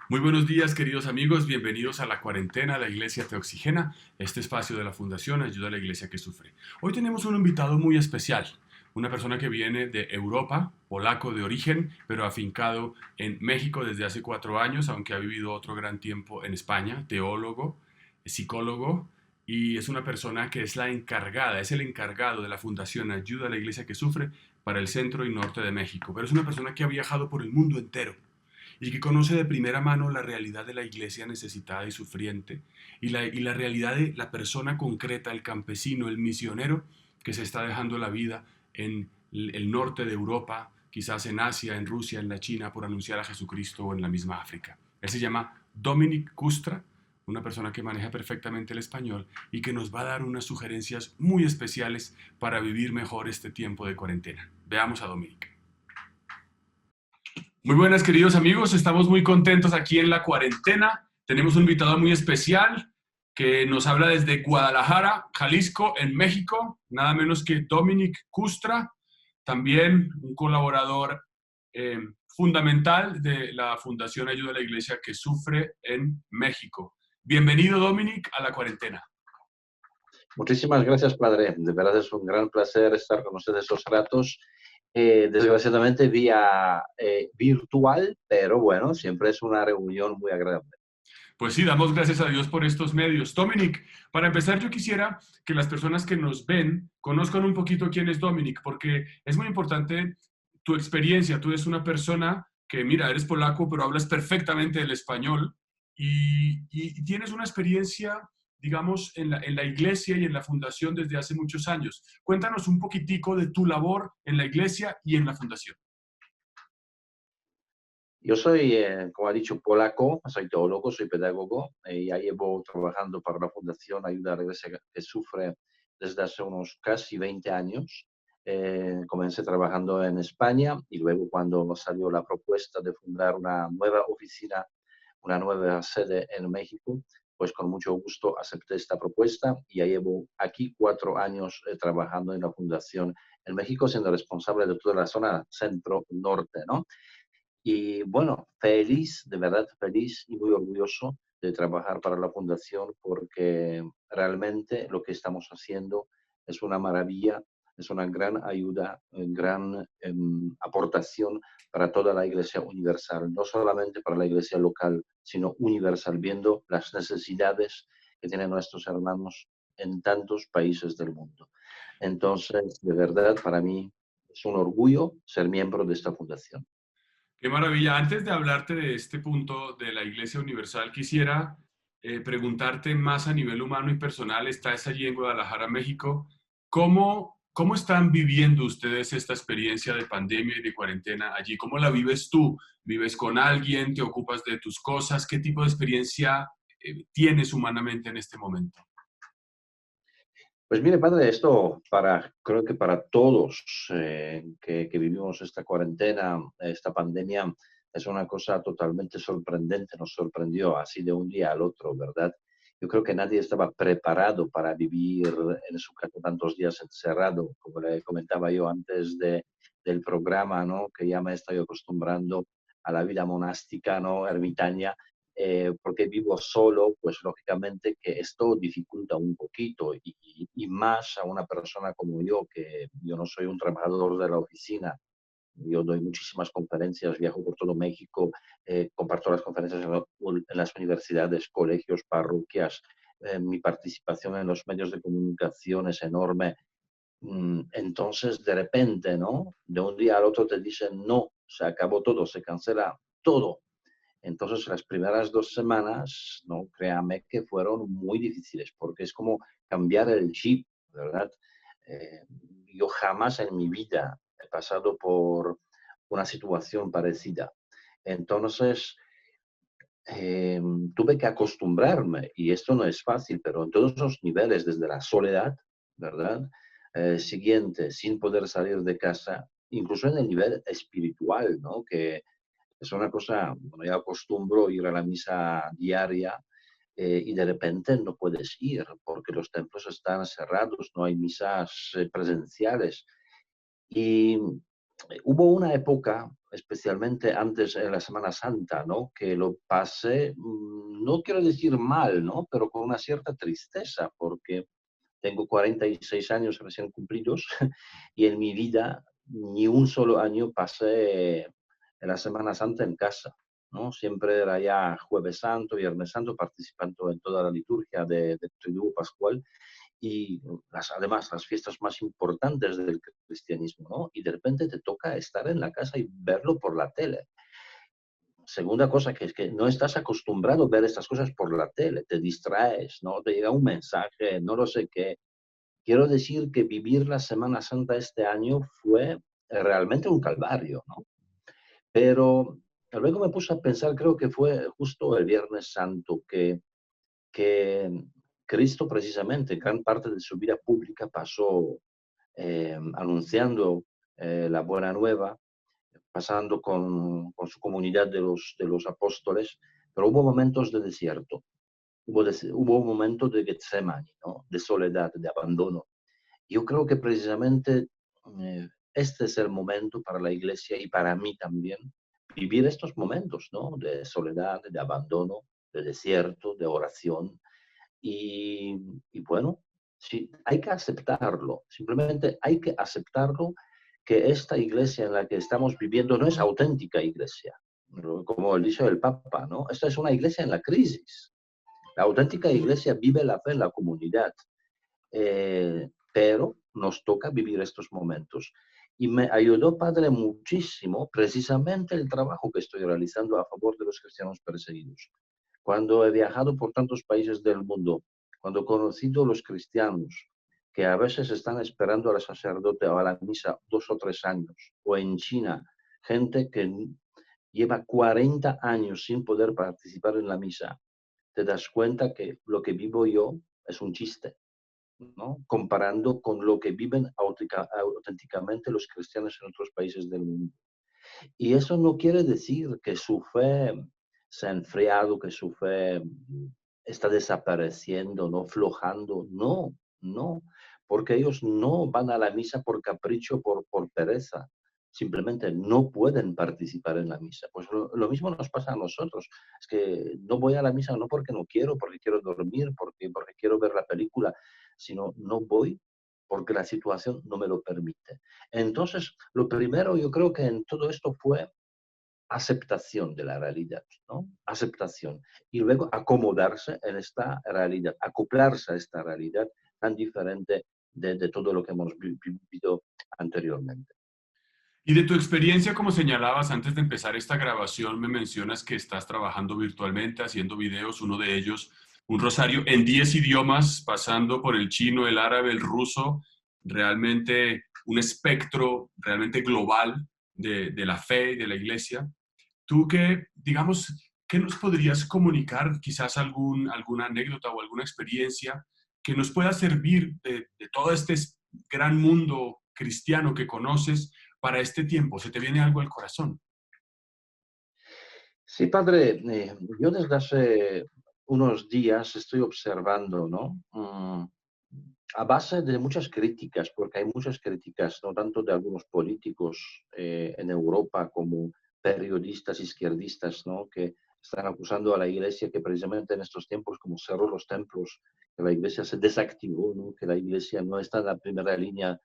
Muy buenos días, queridos amigos. Bienvenidos a la cuarentena. La Iglesia Te Oxigena, este espacio de la Fundación Ayuda a la Iglesia que Sufre. Hoy tenemos un invitado muy especial, una persona que viene de Europa, polaco de origen, pero afincado en México desde hace 4 años, aunque ha vivido otro gran tiempo en España, teólogo, psicólogo, y es una persona que es es el encargado de la Fundación Ayuda a la Iglesia que Sufre para el centro y norte de México. Pero es una persona que ha viajado por el mundo entero y que conoce de primera mano la realidad de la iglesia necesitada y sufriente y la realidad de la persona concreta, el campesino, el misionero que se está dejando la vida en el norte de Europa, quizás en Asia, en Rusia, en la China, por anunciar a Jesucristo o en la misma África. Él se llama Dominic Kustra, una persona que maneja perfectamente el español y que nos va a dar unas sugerencias muy especiales para vivir mejor este tiempo de cuarentena. Veamos a Dominic. Muy buenas, queridos amigos. Estamos muy contentos aquí en la cuarentena. Tenemos un invitado muy especial que nos habla desde Guadalajara, Jalisco, en México, nada menos que Dominic Kustra, también un colaborador eh, fundamental de la Fundación Ayuda a la Iglesia que Sufre en México. Bienvenido, Dominic, a la cuarentena. Muchísimas gracias, padre. De verdad es un gran placer estar con ustedes esos ratos. Desgraciadamente vía virtual, pero bueno, siempre es una reunión muy agradable. Pues sí, damos gracias a Dios por estos medios. Dominic, para empezar, yo quisiera que las personas que nos ven conozcan un poquito quién es Dominic, porque es muy importante tu experiencia. Tú eres una persona que, mira, eres polaco, pero hablas perfectamente el español y tienes una experiencia, digamos, en la iglesia y en la fundación desde hace muchos años. Cuéntanos un poquitico de tu labor en la iglesia y en la fundación. Yo soy, como ha dicho, polaco, soy teólogo, soy pedagogo y ya llevo trabajando para la Fundación Ayuda a la Iglesia que Sufre desde hace unos casi 20 años. Comencé trabajando en España y luego cuando salió la propuesta de fundar una nueva oficina, una nueva sede en México, pues con mucho gusto acepté esta propuesta y ya llevo aquí 4 años trabajando en la Fundación en México, siendo responsable de toda la zona centro-norte, ¿no? Y bueno, feliz, de verdad feliz y muy orgulloso de trabajar para la Fundación porque realmente lo que estamos haciendo es una maravilla, es una gran ayuda, gran aportación para toda la Iglesia universal, no solamente para la Iglesia local, sino universal, viendo las necesidades que tienen nuestros hermanos en tantos países del mundo. Entonces, de verdad, para mí es un orgullo ser miembro de esta fundación. Qué maravilla. Antes de hablarte de este punto de la Iglesia Universal, quisiera preguntarte más a nivel humano y personal. Estás allí en Guadalajara, México. ¿Cómo están viviendo ustedes esta experiencia de pandemia y de cuarentena allí? ¿Cómo la vives tú? ¿Vives con alguien? ¿Te ocupas de tus cosas? ¿Qué tipo de experiencia tienes humanamente en este momento? Pues mire, padre, esto creo que para todos que vivimos esta cuarentena, esta pandemia, es una cosa totalmente sorprendente, nos sorprendió así de un día al otro, ¿verdad? Yo creo que nadie estaba preparado para vivir en su casa tantos días encerrado, como le comentaba yo antes del programa, ¿no? Que ya me estoy acostumbrando a la vida monástica, ¿no? Ermitaña, porque vivo solo, pues lógicamente que esto dificulta un poquito y más a una persona como yo, que yo no soy un trabajador de la oficina. Yo doy muchísimas conferencias, viajo por todo México, comparto las conferencias en las universidades, colegios, parroquias. Mi participación en los medios de comunicación es enorme. Entonces, de repente, ¿no? De un día al otro te dicen, no, se acabó todo, se cancela todo. Entonces, las primeras 2 semanas, no, créame que fueron muy difíciles, porque es como cambiar el chip, ¿verdad? Eh, yo jamás en mi vida he pasado por una situación parecida. Entonces, eh, tuve que acostumbrarme, y esto no es fácil, pero en todos los niveles, desde la soledad, ¿verdad? Siguiente, sin poder salir de casa, incluso en el nivel espiritual, ¿no? Que es una cosa, bueno, yo acostumbro ir a la misa diaria y de repente no puedes ir porque los templos están cerrados, no hay misas presenciales. Y hubo una época especialmente antes en la Semana Santa, ¿no? Que lo pasé, no quiero decir mal, ¿no? Pero con una cierta tristeza, porque tengo 46 años recién cumplidos y en mi vida ni un solo año pasé en la Semana Santa en casa, ¿no? Siempre era ya Jueves Santo, Viernes Santo, participando en toda la liturgia de Triduo Pascual y además las fiestas más importantes del cristianismo, ¿no? Y de repente te toca estar en la casa y verlo por la tele. Segunda cosa, que es que no estás acostumbrado a ver estas cosas por la tele, te distraes, ¿no? Te llega un mensaje, no lo sé qué. Quiero decir que vivir la Semana Santa este año fue realmente un calvario, ¿no? Pero luego me puse a pensar, creo que fue justo el Viernes Santo, que Cristo precisamente, gran parte de su vida pública pasó anunciando la buena nueva, pasando con su comunidad de los apóstoles, pero hubo momentos de desierto, hubo momentos de Getsemani, ¿no? De soledad, de abandono. Yo creo que precisamente este es el momento para la iglesia y para mí también, vivir estos momentos, ¿no? De soledad, de abandono, de desierto, de oración. Y, y bueno, sí, hay que aceptarlo, simplemente hay que aceptarlo que esta iglesia en la que estamos viviendo no es auténtica iglesia, como dice el Papa, ¿no? Esta es una iglesia en la crisis. La auténtica iglesia vive la fe en la comunidad, pero nos toca vivir estos momentos. Y me ayudó, Padre, muchísimo precisamente el trabajo que estoy realizando a favor de los cristianos perseguidos. Cuando he viajado por tantos países del mundo, cuando he conocido a los cristianos que a veces están esperando al sacerdote o a la misa 2 o 3 años, o en China, gente que lleva 40 años sin poder participar en la misa, te das cuenta que lo que vivo yo es un chiste, ¿no? Comparando con lo que viven auténticamente los cristianos en otros países del mundo. Y eso no quiere decir que su fe se ha enfriado, que su fe está desapareciendo, no flojando. No, no, porque ellos no van a la misa por capricho, por pereza. Simplemente no pueden participar en la misa. Pues lo mismo nos pasa a nosotros. Es que no voy a la misa no porque quiero dormir, porque quiero ver la película, sino no voy porque la situación no me lo permite. Entonces, lo primero yo creo que en todo esto fue aceptación de la realidad, ¿no? Aceptación. Y luego acomodarse en esta realidad, acoplarse a esta realidad tan diferente de todo lo que hemos vivido anteriormente. Y de tu experiencia, como señalabas antes de empezar esta grabación, me mencionas que estás trabajando virtualmente, haciendo videos, uno de ellos, un rosario en 10 idiomas, pasando por el chino, el árabe, el ruso, realmente un espectro realmente global de la fe y de la iglesia. Tú que, digamos, ¿qué nos podrías comunicar? Quizás alguna anécdota o alguna experiencia que nos pueda servir de todo este gran mundo cristiano que conoces para este tiempo. ¿Se te viene algo al corazón? Sí, padre, yo desde hace unos días estoy observando, ¿no? A base de muchas críticas, porque hay muchas críticas, no tanto de algunos políticos en Europa como periodistas izquierdistas, ¿no? Que están acusando a la iglesia que precisamente en estos tiempos, como cerró los templos, que la iglesia se desactivó, ¿no? Que la iglesia no está en la primera línea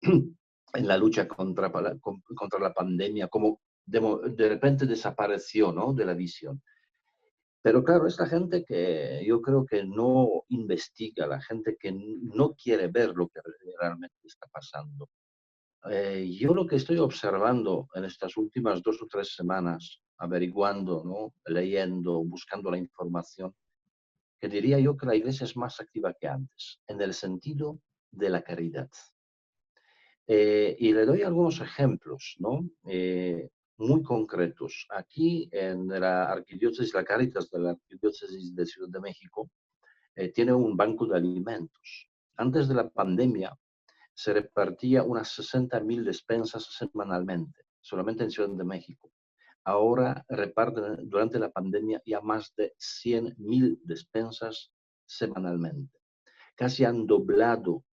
en la lucha contra la pandemia, como de repente desapareció, ¿no? De la visión. Pero claro, esta gente que yo creo que no investiga, la gente que no quiere ver lo que realmente está pasando. Yo lo que estoy observando en estas últimas 2 o 3 semanas, averiguando, ¿no? Leyendo, buscando la información, que diría yo que la iglesia es más activa que antes, en el sentido de la caridad. Y le doy algunos ejemplos, ¿no? Muy concretos. Aquí en la Arquidiócesis, la Cáritas de la Arquidiócesis de Ciudad de México, tiene un banco de alimentos. Antes de la pandemia se repartía unas 60.000 despensas semanalmente, solamente en Ciudad de México. Ahora reparten durante la pandemia ya más de 100.000 despensas semanalmente. Casi han doblado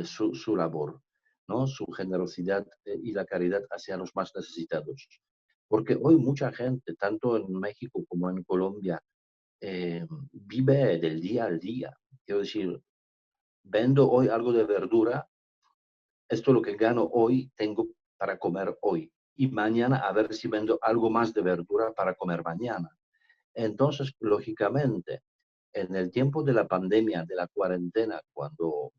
su labor. ¿no? Su generosidad y la caridad hacia los más necesitados. Porque hoy mucha gente, tanto en México como en Colombia, vive del día al día. Quiero decir, vendo hoy algo de verdura, esto es lo que gano hoy, tengo para comer hoy. Y mañana a ver si vendo algo más de verdura para comer mañana. Entonces, lógicamente, en el tiempo de la pandemia, de la cuarentena, cuando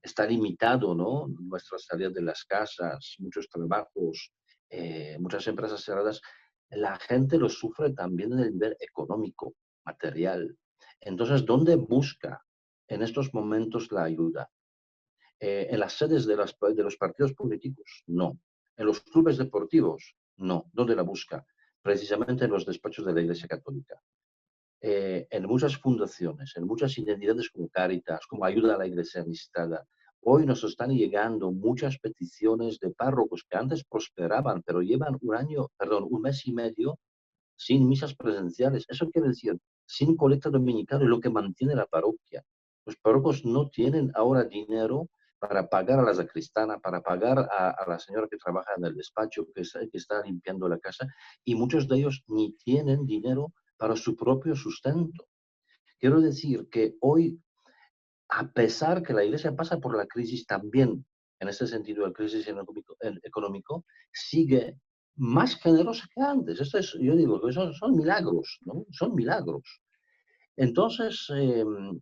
está limitado, ¿no? Nuestra salida de las casas, muchos trabajos, muchas empresas cerradas, la gente lo sufre también en el nivel económico, material. Entonces, ¿dónde busca en estos momentos la ayuda? ¿En las sedes de los partidos políticos? No. ¿En los clubes deportivos? No. ¿Dónde la busca? Precisamente en los despachos de la Iglesia Católica. En muchas fundaciones, en muchas identidades como Cáritas, como Ayuda a la Iglesia Necesitada. Hoy nos están llegando muchas peticiones de párrocos que antes prosperaban, pero llevan un mes y medio sin misas presenciales. Eso quiere decir, sin colecta dominical, y lo que mantiene la parroquia. Los párrocos no tienen ahora dinero para pagar a la sacristana, para pagar a la señora que trabaja en el despacho, que está limpiando la casa, y muchos de ellos ni tienen dinero para su propio sustento. Quiero decir que hoy, a pesar que la Iglesia pasa por la crisis también, en este sentido, la crisis económico, sigue más generosa que antes. Esto es, yo digo que son milagros, ¿no? Son milagros. Entonces,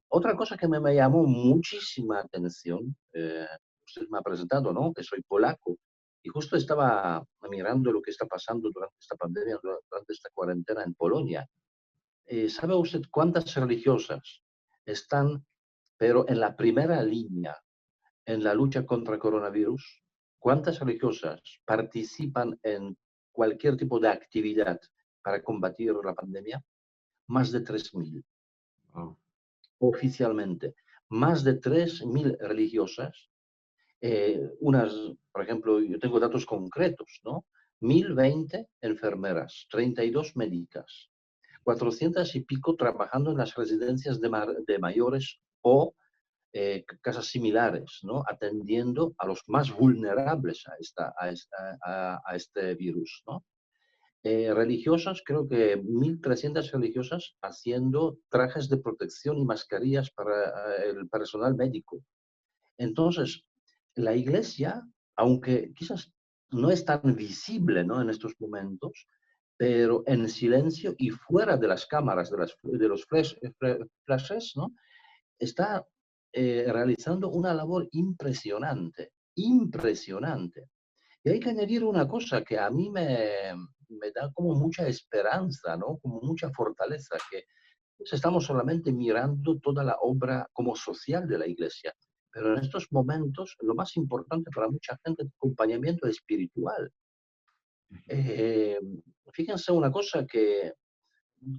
otra cosa que me llamó muchísima atención, usted me ha presentado, ¿no? Que soy polaco, y justo estaba mirando lo que está pasando durante esta pandemia, durante esta cuarentena en Polonia. ¿Sabe usted cuántas religiosas están, pero en la primera línea en la lucha contra el coronavirus? ¿Cuántas religiosas participan en cualquier tipo de actividad para combatir la pandemia? Más de 3.000. Wow. Oficialmente. Más de 3.000 religiosas. Unas, por ejemplo, yo tengo datos concretos, ¿no? 1.020 enfermeras, 32 médicas, 400 y pico trabajando en las residencias de mayores o casas similares, ¿no? Atendiendo a los más vulnerables a este virus, ¿no? Religiosas, creo que 1.300 religiosas haciendo trajes de protección y mascarillas para el personal médico. Entonces, la Iglesia, aunque quizás no es tan visible, ¿no? En estos momentos, pero en silencio y fuera de las cámaras, de los flashes, ¿no? Está realizando una labor impresionante, impresionante. Y hay que añadir una cosa que a mí me da como mucha esperanza, ¿no? Como mucha fortaleza, que pues, estamos solamente mirando toda la obra como social de la Iglesia. Pero en estos momentos, lo más importante para mucha gente es el acompañamiento espiritual. Eh, Fíjense una cosa que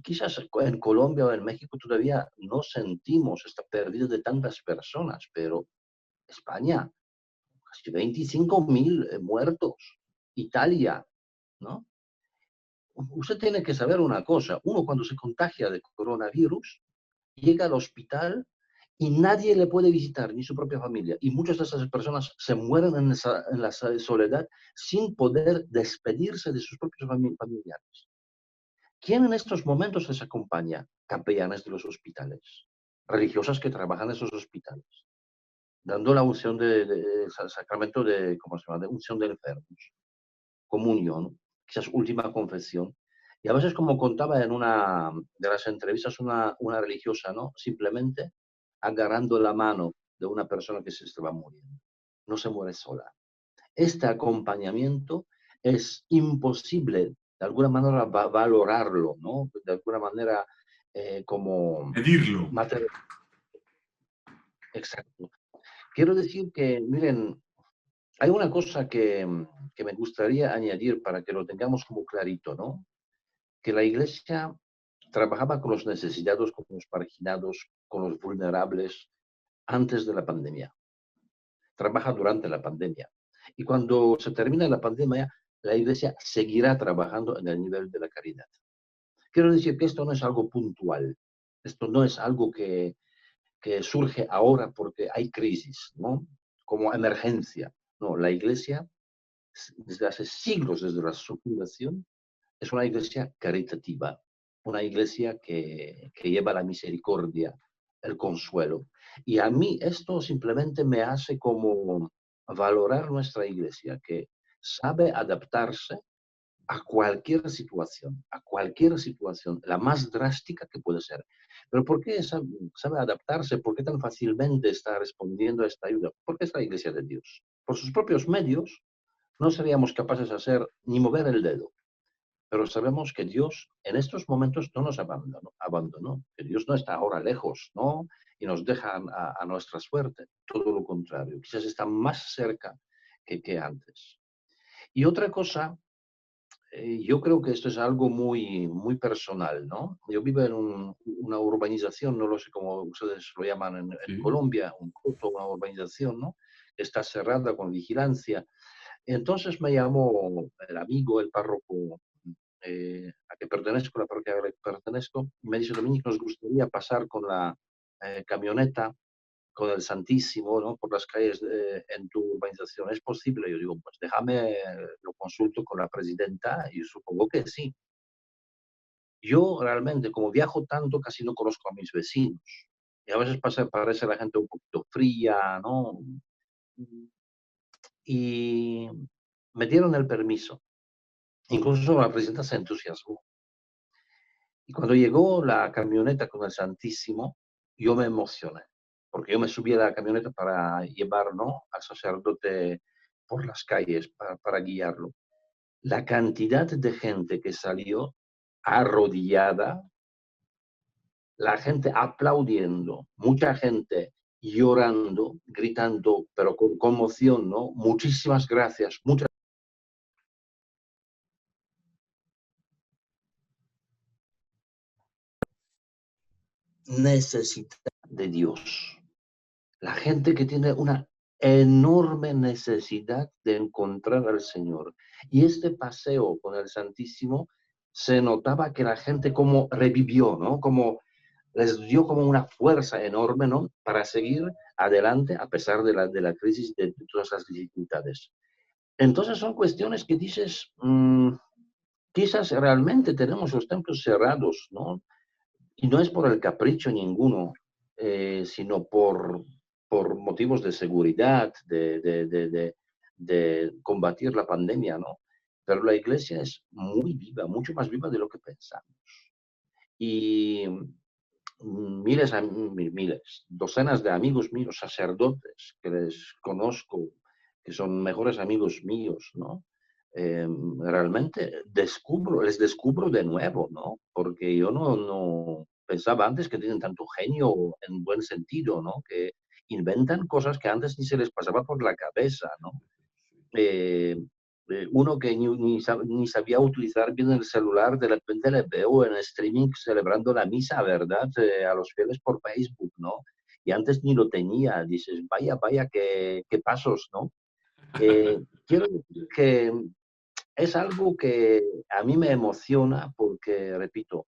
quizás en Colombia o en México todavía no sentimos esta pérdida de tantas personas, pero España, casi 25.000 muertos. Italia, ¿no? Usted tiene que saber una cosa. Uno cuando se contagia de coronavirus, llega al hospital y nadie le puede visitar, ni su propia familia. Y muchas de esas personas se mueren en la soledad sin poder despedirse de sus propios familiares. ¿Quién en estos momentos les acompaña? Capellanes de los hospitales, religiosas que trabajan en esos hospitales, dando la unción de sacramento de, ¿cómo se llama?, de unción de enfermos, comunión, quizás última confesión. Y a veces, como contaba en una de las entrevistas una religiosa, ¿no? Simplemente agarrando la mano de una persona que se estaba muriendo. No se muere sola. Este acompañamiento es imposible, de alguna manera, valorarlo, ¿no? De alguna manera, como Medirlo. material. Exacto. Quiero decir que, miren, hay una cosa que me gustaría añadir para que lo tengamos como clarito, ¿no? Que la Iglesia trabajaba con los necesitados, con los marginados, con los vulnerables antes de la pandemia. Trabaja durante la pandemia. Y cuando se termine la pandemia, la Iglesia seguirá trabajando en el nivel de la caridad. Quiero decir que esto no es algo puntual. Esto no es algo que surge ahora porque hay crisis, ¿no? Como emergencia. No, la iglesia, desde hace siglos, desde su fundación, es una iglesia caritativa, una iglesia que lleva la misericordia, el consuelo. Y a mí esto simplemente me hace como valorar nuestra iglesia, que sabe adaptarse a cualquier situación, la más drástica que puede ser. Pero ¿por qué sabe adaptarse? ¿Por qué tan fácilmente está respondiendo a esta ayuda? Porque es la iglesia de Dios. Por sus propios medios no seríamos capaces de hacer ni mover el dedo. Pero sabemos que Dios en estos momentos no nos abandonó, que Dios no está ahora lejos, ¿no? Y nos deja a nuestra suerte. Todo lo contrario, quizás está más cerca que antes. Y otra cosa, yo creo que esto es algo muy, muy personal, ¿no? Yo vivo en una urbanización, no lo sé cómo ustedes lo llaman en Sí. Colombia, un coto, una urbanización, ¿no? Está cerrada con vigilancia. Entonces me llamó el amigo, el párroco a que pertenezco, la parroquia a la que pertenezco, me dice, Dominic, nos gustaría pasar con la camioneta, con el Santísimo, ¿no? Por las calles en tu urbanización. ¿Es posible? Yo digo, pues déjame, lo consulto con la presidenta y supongo que sí. Yo realmente, como viajo tanto, casi no conozco a mis vecinos. Y a veces parece la gente un poquito fría, ¿no? Y me dieron el permiso. Incluso la presidenta se entusiasmó. Y cuando llegó la camioneta con el Santísimo, yo me emocioné, porque yo me subí a la camioneta para llevar, ¿no?, al sacerdote por las calles, para guiarlo. La cantidad de gente que salió arrodillada, la gente aplaudiendo, mucha gente llorando, gritando, pero con conmoción, ¿no? Muchísimas gracias, muchas necesidad de Dios. La gente que tiene una enorme necesidad de encontrar al Señor. Y este paseo con el Santísimo se notaba que la gente como revivió, ¿no? Como les dio como una fuerza enorme, ¿no? Para seguir adelante a pesar de la crisis, de todas las dificultades. Entonces son cuestiones que dices, quizás realmente tenemos los templos cerrados, ¿no? Y no es por el capricho ninguno, sino por motivos de seguridad, de combatir la pandemia, ¿no? Pero la iglesia es muy viva, mucho más viva de lo que pensamos. Y miles, docenas de amigos míos, sacerdotes que les conozco, que son mejores amigos míos, ¿no? Realmente les descubro de nuevo, ¿no? Porque yo no pensaba antes que tienen tanto genio en buen sentido, ¿no? Que inventan cosas que antes ni se les pasaba por la cabeza, ¿no? eh, uno que ni sabía utilizar bien el celular, de repente le veo en streaming celebrando la misa, ¿verdad? A los fieles por Facebook, ¿no? Y antes ni lo tenía. Dices, vaya, vaya, qué pasos, ¿no? Quiero decir que es algo que a mí me emociona porque, repito,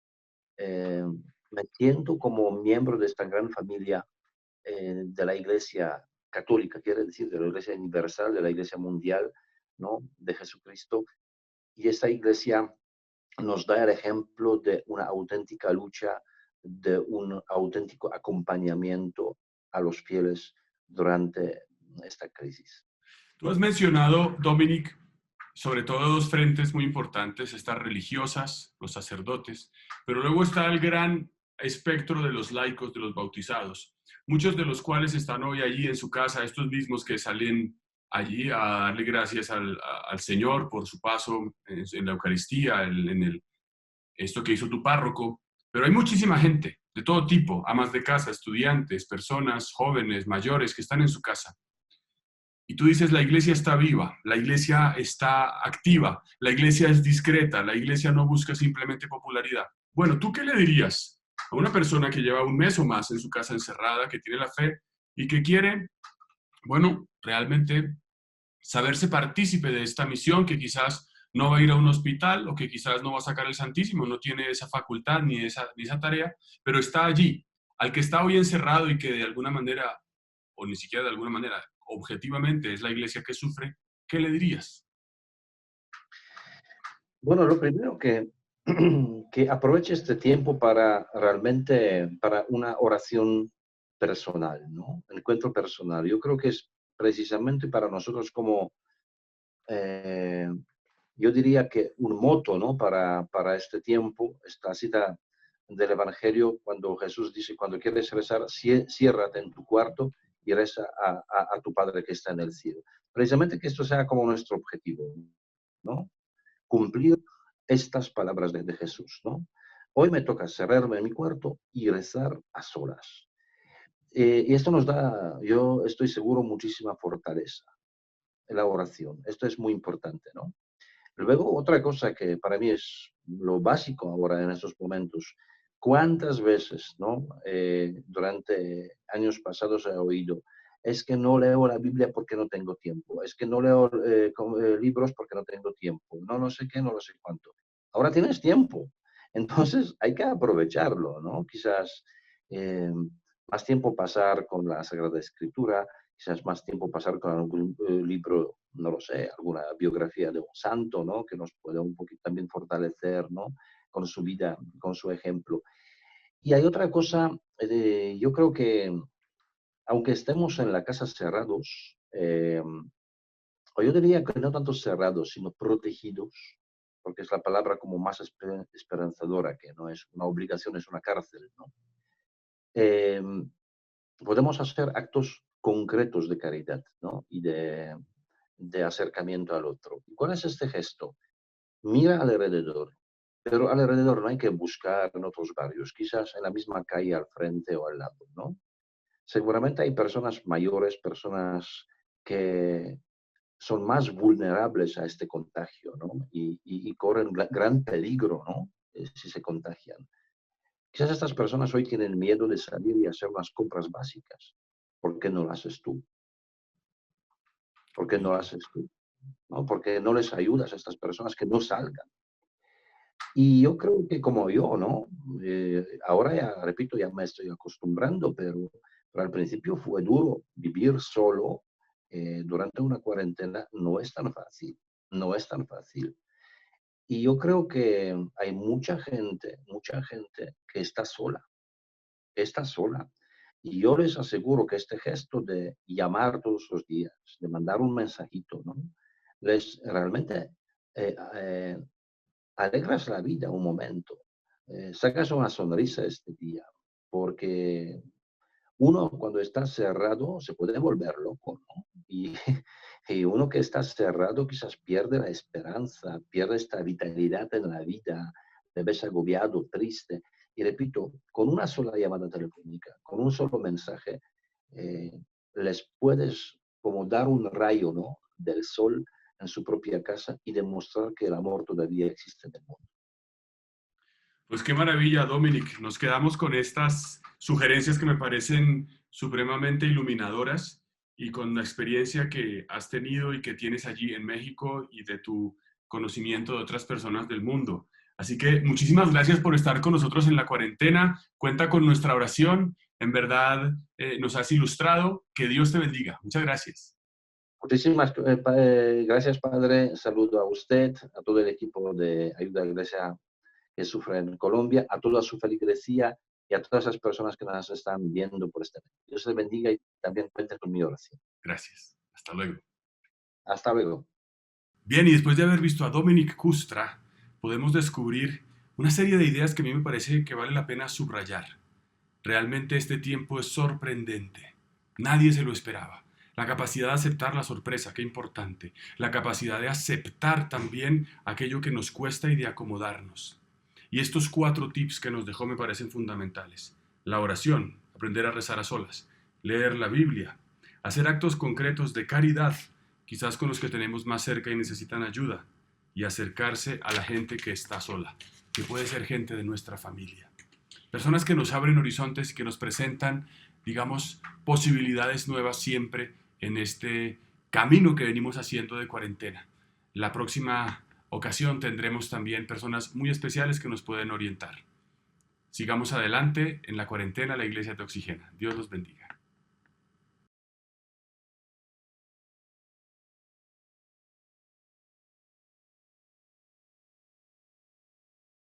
eh, me siento como miembro de esta gran familia de la Iglesia católica, quiere decir, de la Iglesia universal, de la Iglesia mundial, ¿no? De Jesucristo. Y esta Iglesia nos da el ejemplo de una auténtica lucha, de un auténtico acompañamiento a los fieles durante esta crisis. Tú has mencionado, Dominic, sobre todo dos frentes muy importantes, estas religiosas, los sacerdotes, pero luego está el gran espectro de los laicos, de los bautizados, muchos de los cuales están hoy allí en su casa, estos mismos que salen allí a darle gracias al Señor por su paso en la Eucaristía, esto que hizo tu párroco, pero hay muchísima gente de todo tipo, amas de casa, estudiantes, personas jóvenes, mayores que están en su casa. Y tú dices, la iglesia está viva, la iglesia está activa, la iglesia es discreta, la iglesia no busca simplemente popularidad. Bueno, ¿tú qué le dirías a una persona que lleva un mes o más en su casa encerrada, que tiene la fe y que quiere, bueno, realmente saberse partícipe de esta misión, que quizás no va a ir a un hospital o que quizás no va a sacar el Santísimo, no tiene esa facultad ni esa tarea, pero está allí, al que está hoy encerrado y que de alguna manera, o ni siquiera de alguna manera, objetivamente es la iglesia que sufre, ¿qué le dirías? Bueno, lo primero que aproveche este tiempo para realmente, para una oración personal, ¿no? Encuentro personal. Yo creo que es precisamente para nosotros como, eh, yo diría que un moto, ¿no? Para este tiempo, esta cita del Evangelio, cuando Jesús dice, cuando quieres rezar, ciérrate en tu cuarto y reza a tu Padre que está en el cielo. Precisamente que esto sea como nuestro objetivo, ¿no? Cumplir estas palabras de Jesús, ¿no? Hoy me toca cerrarme en mi cuarto y rezar a solas. Y esto nos da, yo estoy seguro, muchísima fortaleza en la oración. Esto es muy importante, ¿no? Luego, otra cosa que para mí es lo básico ahora en estos momentos, ¿cuántas veces, ¿no? Durante años pasados he oído, es que no leo la Biblia porque no tengo tiempo, es que no leo libros porque no tengo tiempo, no sé qué, no lo sé cuánto. Ahora tienes tiempo, entonces hay que aprovecharlo, ¿no? Quizás eh, más tiempo pasar con la Sagrada Escritura, quizás más tiempo pasar con algún libro, no lo sé, alguna biografía de un santo, ¿no? Que nos pueda un poquito también fortalecer, ¿no? Con su vida, con su ejemplo. Y hay otra cosa, yo creo que aunque estemos en la casa cerrados, o yo diría que no tanto cerrados, sino protegidos, porque es la palabra como más esperanzadora, que no es una obligación, es una cárcel, ¿no? Eh, Podemos hacer actos concretos de caridad, ¿no? Y de acercamiento al otro. ¿Cuál es este gesto? Mira alrededor, pero alrededor no hay que buscar en otros barrios, quizás en la misma calle al frente o al lado, ¿no? Seguramente hay personas mayores, personas que son más vulnerables a este contagio, ¿no? Y corren gran peligro, ¿no? Si se contagian. Quizás estas personas hoy tienen miedo de salir y hacer unas compras básicas. ¿Por qué no lo haces tú? ¿Por qué no lo haces tú? ¿No? Porque no les ayudas a estas personas que no salgan. Y yo creo que como yo, ¿no? Ahora ya, repito, ya me estoy acostumbrando, pero al principio fue duro. Vivir solo durante una cuarentena no es tan fácil, no es tan fácil. Y yo creo que hay mucha gente que está sola. Y yo les aseguro que este gesto de llamar todos los días, de mandar un mensajito, ¿no? Les realmente eh, eh, alegras la vida un momento. Sacas una sonrisa este día, porque uno cuando está cerrado se puede volver loco, ¿no? Y uno que está cerrado quizás pierde la esperanza, pierde esta vitalidad en la vida, te ves agobiado, triste. Y repito, con una sola llamada telefónica, con un solo mensaje, eh, les puedes como dar un rayo, ¿no? Del sol en su propia casa y demostrar que el amor todavía existe en el mundo. Pues qué maravilla, Dominic. Nos quedamos con estas sugerencias que me parecen supremamente iluminadoras y con la experiencia que has tenido y que tienes allí en México y de tu conocimiento de otras personas del mundo. Así que muchísimas gracias por estar con nosotros en la cuarentena. Cuenta con nuestra oración. En verdad, nos has ilustrado. Que Dios te bendiga. Muchas gracias. Muchísimas gracias, Padre. Saludo a usted, a todo el equipo de Ayuda a la Iglesia que sufre en Colombia, a toda su feligresía y a todas esas personas que nos están viendo por este medio. Dios les bendiga y también cuente con mi oración. Gracias. Hasta luego. Hasta luego. Bien, y después de haber visto a Dominic Kustra, podemos descubrir una serie de ideas que a mí me parece que vale la pena subrayar. Realmente este tiempo es sorprendente. Nadie se lo esperaba. La capacidad de aceptar la sorpresa, qué importante. La capacidad de aceptar también aquello que nos cuesta y de acomodarnos. Y estos 4 tips que nos dejó me parecen fundamentales. La oración, aprender a rezar a solas. Leer la Biblia. Hacer actos concretos de caridad, quizás con los que tenemos más cerca y necesitan ayuda. Y acercarse a la gente que está sola, que puede ser gente de nuestra familia. Personas que nos abren horizontes y que nos presentan, digamos, posibilidades nuevas siempre en este camino que venimos haciendo de cuarentena. La próxima ocasión tendremos también personas muy especiales que nos pueden orientar. Sigamos adelante en la cuarentena, la Iglesia te oxigena. Dios los bendiga.